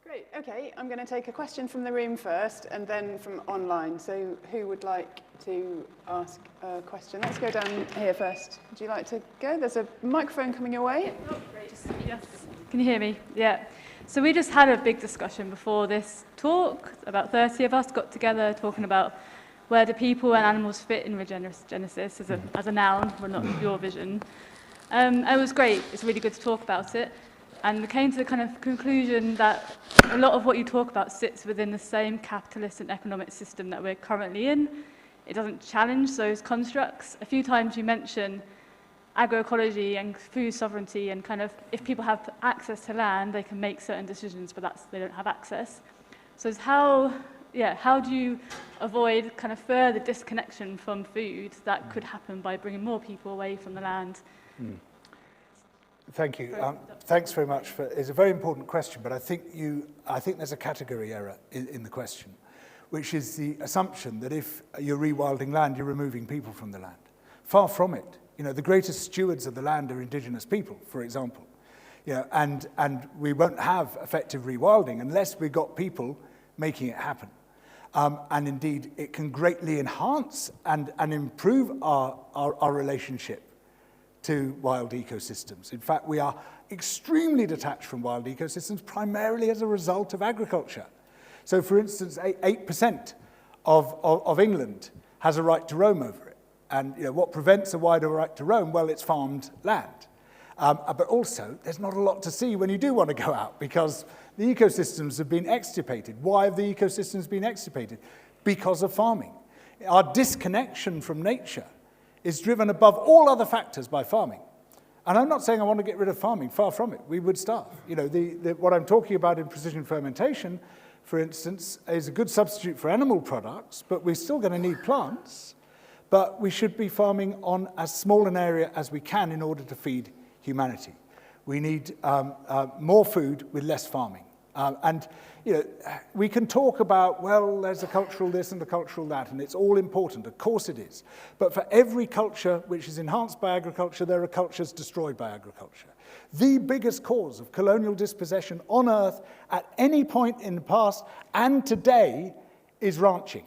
Great, okay, I'm going to take a question from the room first and then from online. So who would like to ask a question? Let's go down here first. Would you like to go? There's a microphone coming your way. Oh, great. Yes. Can you hear me? Yeah. So we just had a big discussion before this talk. About 30 of us got together talking about where do people and animals fit in regenesis as a noun, but not your vision. It was great. It's really good to talk about it. And we came to the kind of conclusion that a lot of what you talk about sits within the same capitalist and economic system that we're currently in. It doesn't challenge those constructs. A few times you mention agroecology and food sovereignty and kind of if people have access to land, they can make certain decisions, but they don't have access. So it's how do you avoid kind of further disconnection from food that could happen by bringing more people away from the land? Thank you. Thanks very much. It's a very important question, but I think there's a category error in the question, which is the assumption that if you're rewilding land, you're removing people from the land. Far from it. You know, the greatest stewards of the land are indigenous people, for example. You know, and we won't have effective rewilding unless we've got people making it happen. And indeed, it can greatly enhance and improve our relationship to wild ecosystems. In fact, we are extremely detached from wild ecosystems primarily as a result of agriculture. So, for instance, 8% of England has a right to roam over it. And you know, what prevents a wider right to roam? Well, it's farmed land. But also, there's not a lot to see when you do want to go out because the ecosystems have been extirpated. Why have the ecosystems been extirpated? Because of farming. Our disconnection from nature is driven above all other factors by farming. And I'm not saying I want to get rid of farming, far from it. We would starve. You know, what I'm talking about in precision fermentation, for instance, is a good substitute for animal products, but we're still going to need plants. But we should be farming on as small an area as we can in order to feed humanity. We need more food with less farming. And you know, we can talk about, well, there's a cultural this and a cultural that, and it's all important. Of course it is. But for every culture which is enhanced by agriculture, there are cultures destroyed by agriculture. The biggest cause of colonial dispossession on Earth at any point in the past and today is ranching.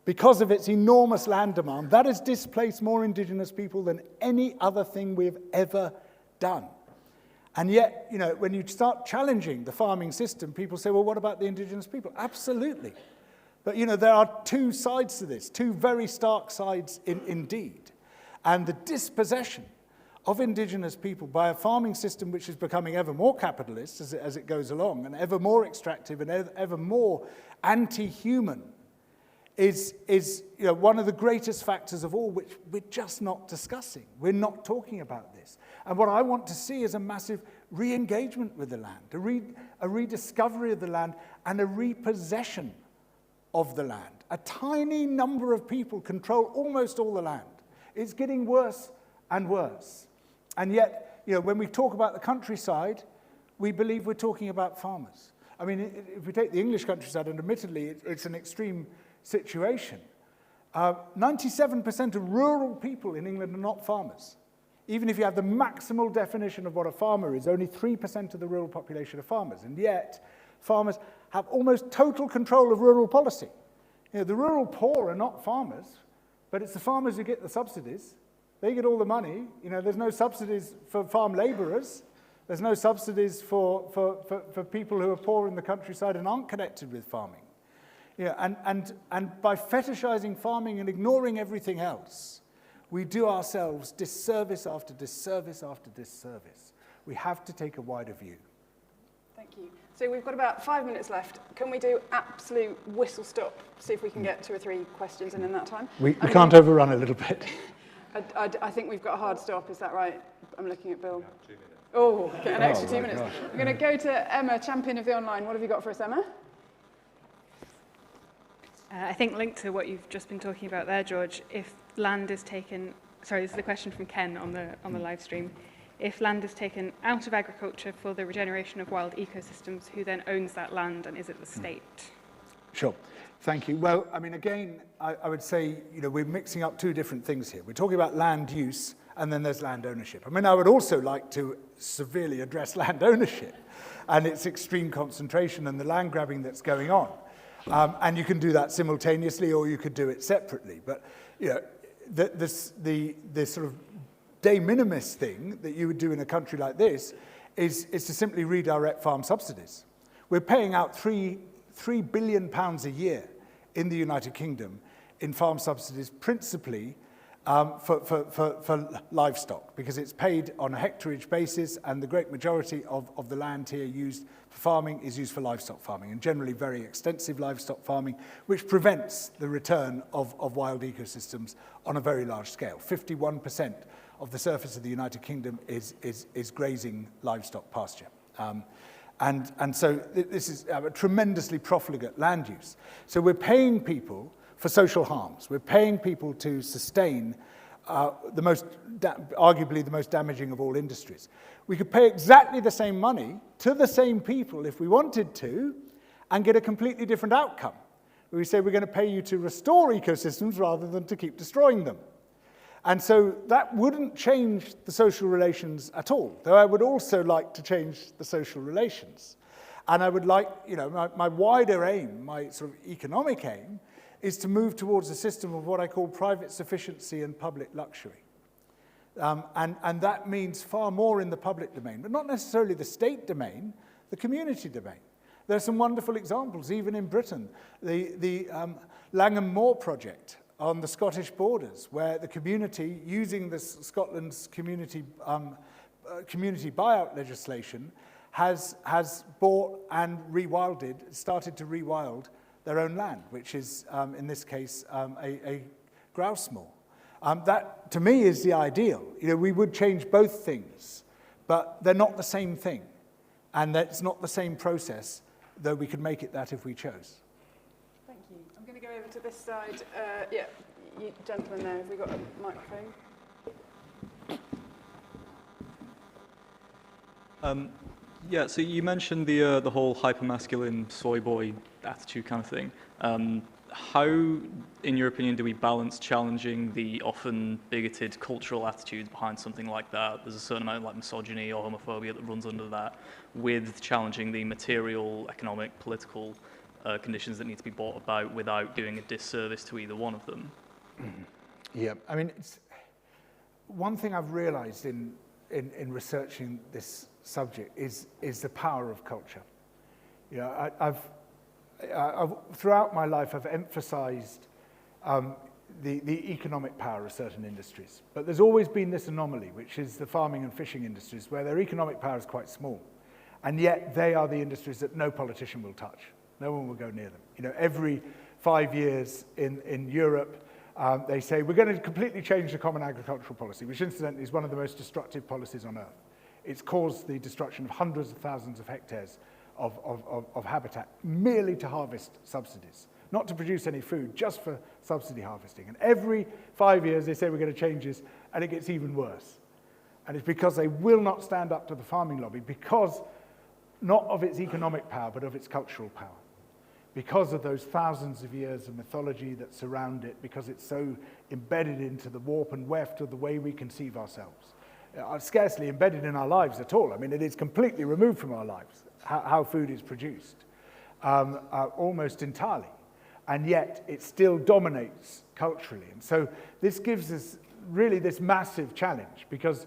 Because of its enormous land demand, that has displaced more indigenous people than any other thing we've ever done. And yet, you know, when you start challenging the farming system, people say, well, what about the indigenous people? Absolutely. But, you know, there are two sides to this, two very stark sides indeed. And the dispossession of indigenous people by a farming system which is becoming ever more capitalist as it goes along, and ever more extractive and ever more anti-human, is you know, one of the greatest factors of all, which we're just not discussing. We're not talking about this. And what I want to see is a massive re-engagement with the land, a rediscovery of the land, and a repossession of the land. A tiny number of people control almost all the land. It's getting worse and worse. And yet, you know, when we talk about the countryside, we believe we're talking about farmers. I mean, if we take the English countryside, and admittedly it's an extreme situation, 97% of rural people in England are not farmers. Even if you have the maximal definition of what a farmer is, only 3% of the rural population are farmers. And yet, farmers have almost total control of rural policy. You know, the rural poor are not farmers, but it's the farmers who get the subsidies. They get all the money. You know, there's no subsidies for farm labourers. There's no subsidies for people who are poor in the countryside and aren't connected with farming. Yeah, and by fetishizing farming and ignoring everything else, we do ourselves disservice after disservice after disservice. We have to take a wider view. Thank you. So we've got about 5 minutes left. Can we do absolute whistle stop? See if we can get 2 or 3 questions in that time. We can't overrun a little bit. I think we've got a hard stop, is that right? I'm looking at Bill. Yeah, 2 minutes. Oh, get an extra 2 minutes. Gosh. We're going to go to Emma, champion of the online. What have you got for us, Emma? I think linked to what you've just been talking about there, George, if land is taken, sorry, this is a question from Ken on the live stream. If land is taken out of agriculture for the regeneration of wild ecosystems, who then owns that land, and is it the state? Sure. Thank you. Well, I mean, again, I would say, you know, we're mixing up 2 different things here. We're talking about land use, and then there's land ownership. I mean, I would also like to severely address land ownership and its extreme concentration and the land grabbing that's going on. And you can do that simultaneously, or you could do it separately. But, you know, the sort of de minimis thing that you would do in a country like this is to simply redirect farm subsidies. We're paying out £3 billion a year in the United Kingdom in farm subsidies, principally for livestock, because it's paid on a hectareage basis, and the great majority of the land here used for farming is used for livestock farming, and generally very extensive livestock farming, which prevents the return of wild ecosystems on a very large scale. 51% of the surface of the United Kingdom is grazing livestock pasture. And so this is a tremendously profligate land use. So we're paying people for social harms. We're paying people to sustain arguably the most damaging of all industries. We could pay exactly the same money to the same people if we wanted to, and get a completely different outcome. We say we're going to pay you to restore ecosystems rather than to keep destroying them. And so that wouldn't change the social relations at all, though I would also like to change the social relations. And I would like, you know, my wider aim, my sort of economic aim, is to move towards a system of what I call private sufficiency and public luxury. And that means far more in the public domain, but not necessarily the state domain, the community domain. There are some wonderful examples, even in Britain. The Langham Moor project on the Scottish borders, where the community, using Scotland's community buyout legislation, has bought and started to rewild their own land, which is, in this case, a grouse moor. That, to me, is the ideal. You know, we would change both things, but they're not the same thing. And that's not the same process, though we could make it that if we chose. Thank you. I'm going to go over to this side. Yeah, you gentlemen there, have we got a microphone? Yeah, so you mentioned the whole hypermasculine soy boy attitude kind of thing. How, in your opinion, do we balance challenging the often bigoted cultural attitudes behind something like that? There's a certain amount of like misogyny or homophobia that runs under that, with challenging the material, economic, political conditions that need to be brought about without doing a disservice to either one of them. Yeah, I mean, it's one thing I've realized in researching this subject is the power of culture. You know, throughout my life, I've emphasized the economic power of certain industries. But there's always been this anomaly, which is the farming and fishing industries, where their economic power is quite small. And yet they are the industries that no politician will touch. No one will go near them. You know, every 5 years in Europe, they say, we're going to completely change the common agricultural policy, which incidentally is one of the most destructive policies on earth. It's caused the destruction of hundreds of thousands of hectares of habitat, merely to harvest subsidies. Not to produce any food, just for subsidy harvesting. And every 5 years they say we're going to change this, and it gets even worse. And it's because they will not stand up to the farming lobby, because not of its economic power, but of its cultural power. Because of those thousands of years of mythology that surround it, because it's so embedded into the warp and weft of the way we conceive ourselves. Scarcely embedded in our lives at all. I mean, it is completely removed from our lives, how food is produced, almost entirely. And yet it still dominates culturally. And so this gives us really this massive challenge, because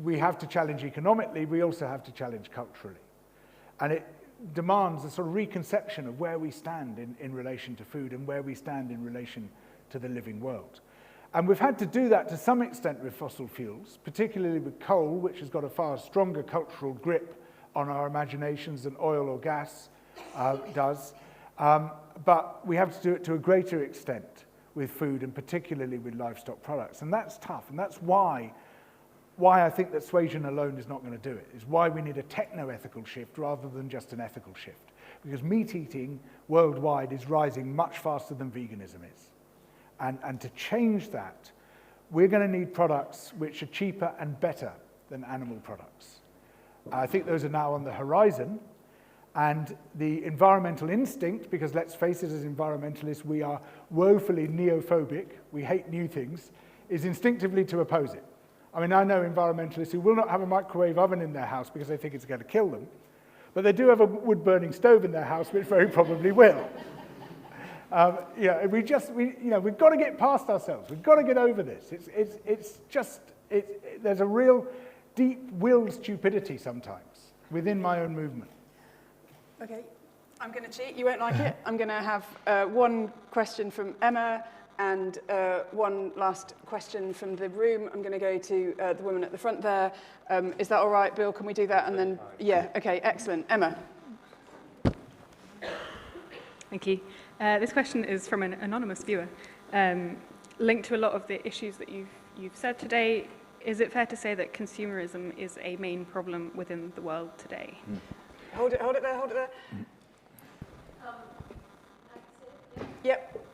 we have to challenge economically, we also have to challenge culturally. And it demands a sort of reconception of where we stand in relation to food and where we stand in relation to the living world. And we've had to do that to some extent with fossil fuels, particularly with coal, which has got a far stronger cultural grip on our imaginations than oil or gas does. But we have to do it to a greater extent with food, and particularly with livestock products. And that's tough, and that's why I think that suasion alone is not going to do it. It's why we need a techno-ethical shift rather than just an ethical shift. Because meat eating worldwide is rising much faster than veganism is. And to change that, we're going to need products which are cheaper and better than animal products. I think those are now on the horizon. And the environmental instinct, because let's face it, as environmentalists, we are woefully neophobic, we hate new things, is instinctively to oppose it. I mean, I know environmentalists who will not have a microwave oven in their house because they think it's going to kill them, but they do have a wood-burning stove in their house, which very probably will. We've got to get past ourselves. We've got to get over this. There's a real deep-willed stupidity sometimes within my own movement. Okay, I'm going to cheat. You won't like it. I'm going to have one question from Emma and one last question from the room. I'm going to go to the woman at the front there. Is that all right, Bill? Can we do that? And then, yeah, okay, excellent. Emma. Thank you. This question is from an anonymous viewer. Linked to a lot of the issues that you've said today, is it fair to say that consumerism is a main problem within the world today? Hold it there. Yep.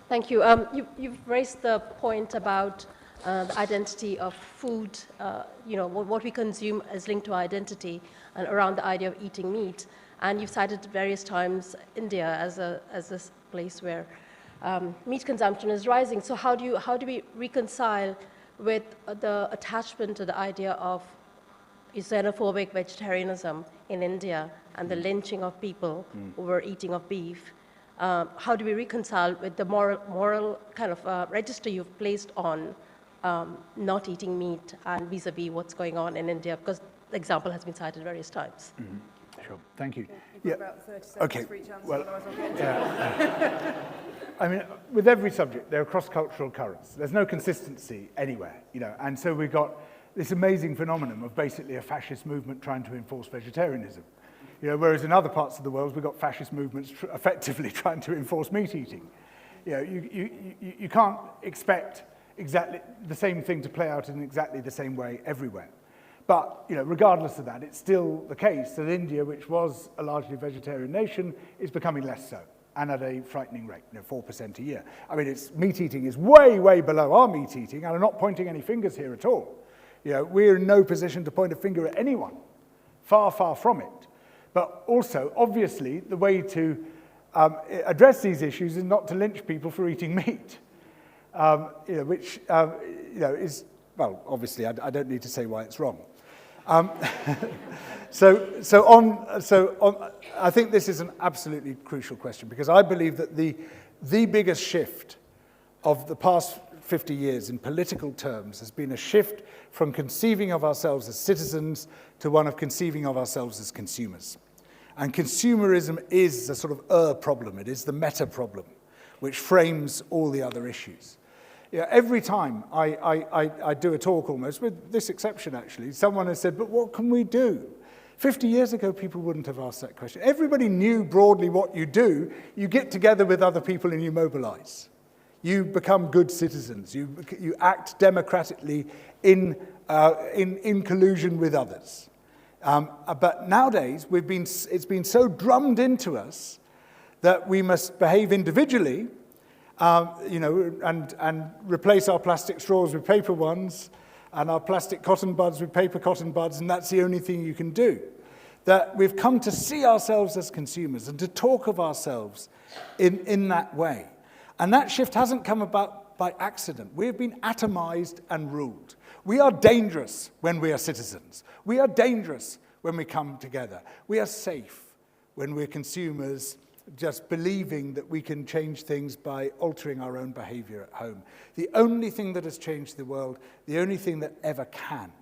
Thank you. You've raised the point about the identity of food, what we consume is linked to our identity, and around the idea of eating meat. And you've cited various times India as a place where meat consumption is rising. So how do we reconcile with the attachment to the idea of xenophobic vegetarianism in India and the lynching of people over eating of beef? How do we reconcile with the moral kind of register you've placed on not eating meat and vis-a-vis what's going on in India? Because the example has been cited various times. Mm-hmm. Sure, thank you. You've got about 30 seconds for each answer, well, otherwise I'll get into it. I mean, with every subject, there are cross-cultural currents. There's no consistency anywhere, and so we've got this amazing phenomenon of basically a fascist movement trying to enforce vegetarianism. Whereas in other parts of the world, we've got fascist movements effectively trying to enforce meat eating. You can't expect exactly the same thing to play out in exactly the same way everywhere. But, regardless of that, it's still the case that India, which was a largely vegetarian nation, is becoming less so, and at a frightening rate, 4% a year. I mean, its meat eating is way, way below our meat eating, and I'm not pointing any fingers here at all. We're in no position to point a finger at anyone. Far, far from it. But also, obviously, the way to address these issues is not to lynch people for eating meat, which is, well, obviously, I don't need to say why it's wrong. So I think this is an absolutely crucial question, because I believe that the biggest shift of the past 50 years in political terms has been a shift from conceiving of ourselves as citizens to one of conceiving of ourselves as consumers. And consumerism is a sort of problem. It is the meta problem, which frames all the other issues. Yeah, every time I do a talk, almost, with this exception actually, someone has said, but what can we do? 50 years ago, people wouldn't have asked that question. Everybody knew broadly what you do. You get together with other people and you mobilize. You become good citizens. You act democratically in collusion with others. But nowadays, it's been so drummed into us that we must behave individually, and replace our plastic straws with paper ones, and our plastic cotton buds with paper cotton buds, and that's the only thing you can do. That we've come to see ourselves as consumers and to talk of ourselves in that way. And that shift hasn't come about by accident. We've been atomized and ruled. We are dangerous when we are citizens. We are dangerous when we come together. We are safe when we're consumers, just believing that we can change things by altering our own behavior at home. The only thing that has changed the world, the only thing that ever can,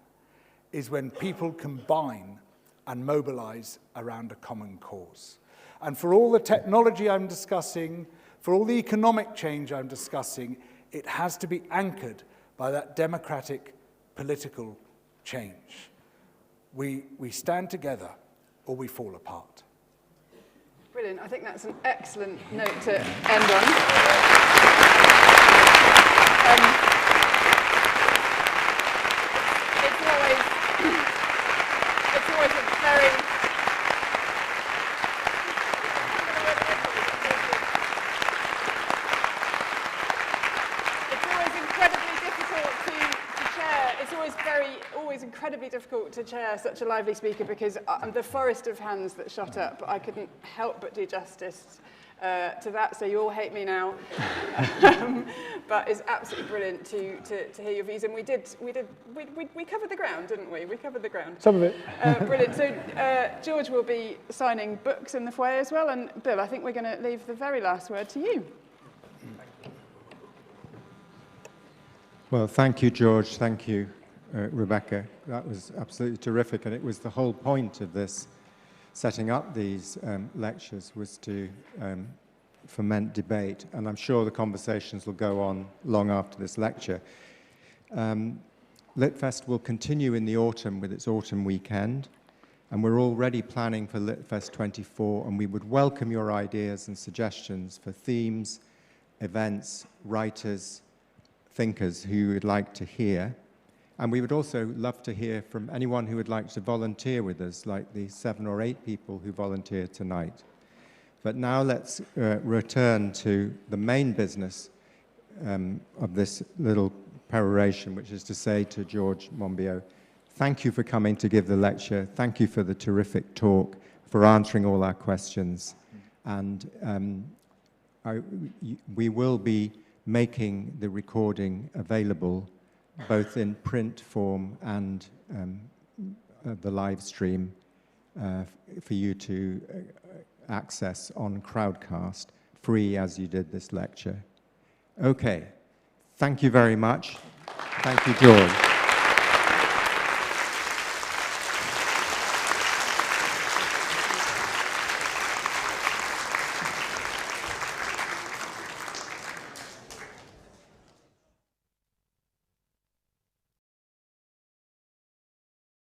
is when people combine and mobilize around a common cause. And for all the technology I'm discussing, for all the economic change I'm discussing, it has to be anchored by that democratic political change. We stand together or we fall apart. Brilliant. I think that's an excellent note to end on. It's always a very... It's always incredibly difficult to chair. It's always incredibly difficult to chair such a lively speaker because the forest of hands that shot up, I couldn't help but do justice to that, so you all hate me now. But it's absolutely brilliant to hear your views, and we covered the ground, didn't we? We covered the ground. Some of it. Brilliant. So George will be signing books in the foyer as well, and Bill, I think we're going to leave the very last word to you. Well, thank you, George. Thank you, Rebecca. That was absolutely terrific, and it was the whole point of this, setting up these lectures, was to foment debate, and I'm sure the conversations will go on long after this lecture. Litfest will continue in the autumn with its autumn weekend, and we're already planning for Litfest 24, and we would welcome your ideas and suggestions for themes, events, writers, thinkers who would like to hear. And we would also love to hear from anyone who would like to volunteer with us, like the 7 or 8 people who volunteered tonight. But now let's return to the main business of this little peroration, which is to say to George Monbiot, thank you for coming to give the lecture. Thank you for the terrific talk, for answering all our questions. And we will be making the recording available both in print form and the live stream for you to access on Crowdcast, free as you did this lecture. Okay, thank you very much. Thank you, George.